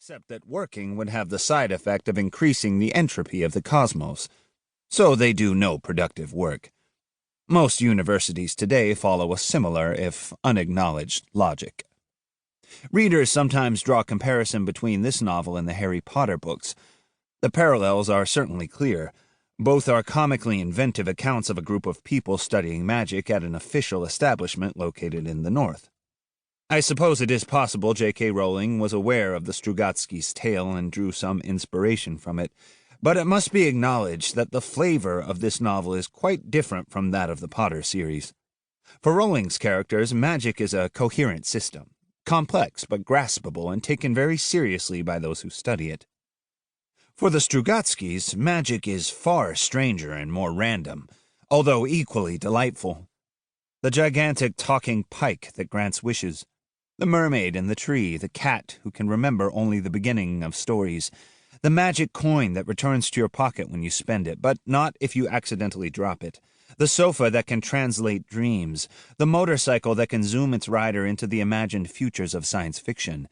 except that working would have the side effect of increasing the entropy of the cosmos, so they do no productive work. Most universities today follow a similar, if unacknowledged, logic. Readers sometimes draw comparison between this novel and the Harry Potter books. The parallels are certainly clear. Both are comically inventive accounts of a group of people studying magic at an official establishment located in the north. I suppose it is possible J.K. Rowling was aware of the Strugatsky's tale and drew some inspiration from it, but it must be acknowledged that the flavor of this novel is quite different from that of the Potter series. For Rowling's characters, magic is a coherent system, complex but graspable and taken very seriously by those who study it. For the Strugatskys, magic is far stranger and more random, although equally delightful. The gigantic talking pike that grants wishes, the mermaid in the tree, the cat who can remember only the beginning of stories, the magic coin that returns to your pocket when you spend it, but not if you accidentally drop it, the sofa that can translate dreams, the motorcycle that can zoom its rider into the imagined futures of science fiction.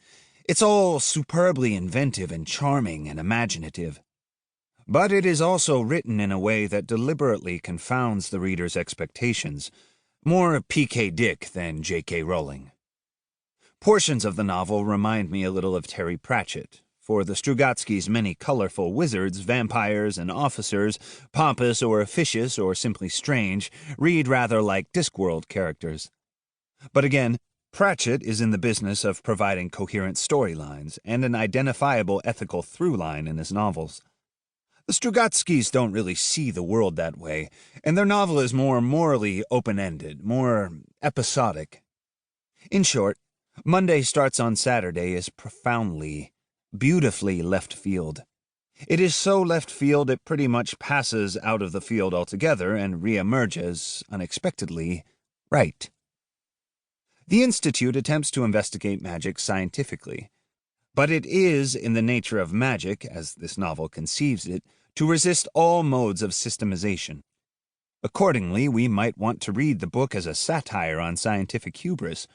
It's all superbly inventive and charming and imaginative. But it is also written in a way that deliberately confounds the reader's expectations, more P.K. Dick than J.K. Rowling. Portions of the novel remind me a little of Terry Pratchett, for the Strugatskys' many colorful wizards, vampires, and officers, pompous or officious or simply strange, read rather like Discworld characters. But again, Pratchett is in the business of providing coherent storylines and an identifiable ethical through-line in his novels. The Strugatskys don't really see the world that way, and their novel is more morally open-ended, more episodic. In short, Monday Starts on Saturday is profoundly, beautifully left field. It is so left field it pretty much passes out of the field altogether and re-emerges, unexpectedly, right. The Institute attempts to investigate magic scientifically, but it is in the nature of magic, as this novel conceives it, to resist all modes of systemization. Accordingly, we might want to read the book as a satire on scientific hubris,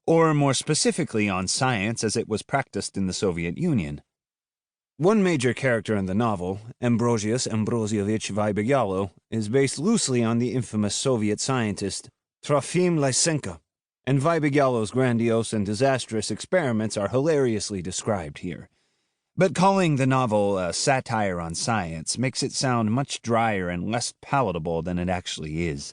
or more specifically on science as it was practiced in the Soviet Union. One major character in the novel, Ambrosius Ambrosievich Vybogyalo, is based loosely on the infamous Soviet scientist Trofim Lysenko, and Vybogyalo's grandiose and disastrous experiments are hilariously described here. But calling the novel a satire on science makes it sound much drier and less palatable than it actually is.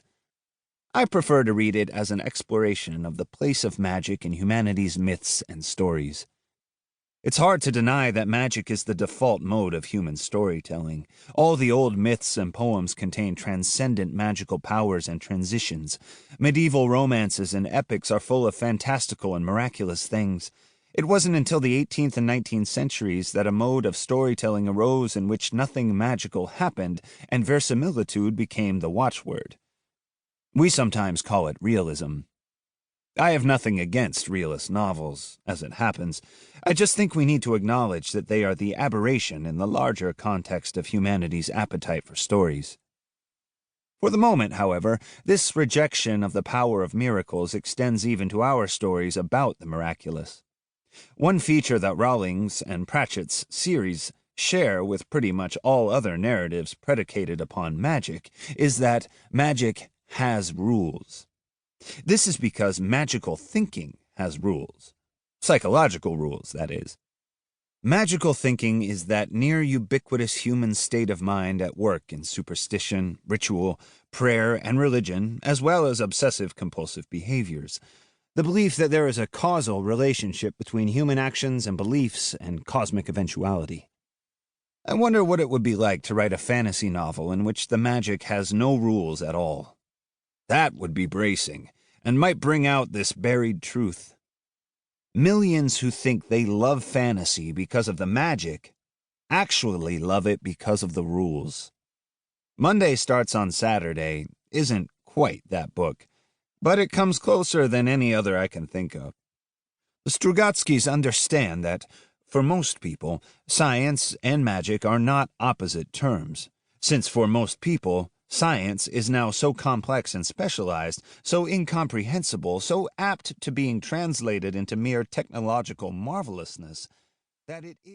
I prefer to read it as an exploration of the place of magic in humanity's myths and stories. It's hard to deny that magic is the default mode of human storytelling. All the old myths and poems contain transcendent magical powers and transitions. Medieval romances and epics are full of fantastical and miraculous things. It wasn't until the 18th and 19th centuries that a mode of storytelling arose in which nothing magical happened and verisimilitude became the watchword. We sometimes call it realism. I have nothing against realist novels, as it happens. I just think we need to acknowledge that they are the aberration in the larger context of humanity's appetite for stories. For the moment, however, this rejection of the power of miracles extends even to our stories about the miraculous. One feature that Rowling's and Pratchett's series share with pretty much all other narratives predicated upon magic is that magic has rules. This is because magical thinking has rules. Psychological rules, that is. Magical thinking is that near ubiquitous human state of mind at work in superstition, ritual, prayer, and religion, as well as obsessive-compulsive behaviors. The belief that there is a causal relationship between human actions and beliefs and cosmic eventuality. I wonder what it would be like to write a fantasy novel in which the magic has no rules at all. That would be bracing, and might bring out this buried truth. Millions who think they love fantasy because of the magic actually love it because of the rules. Monday Starts on Saturday isn't quite that book, but it comes closer than any other I can think of. The Strugatskys understand that, for most people, science and magic are not opposite terms, since for most people, science is now so complex and specialized, so incomprehensible, so apt to being translated into mere technological marvelousness, that it is...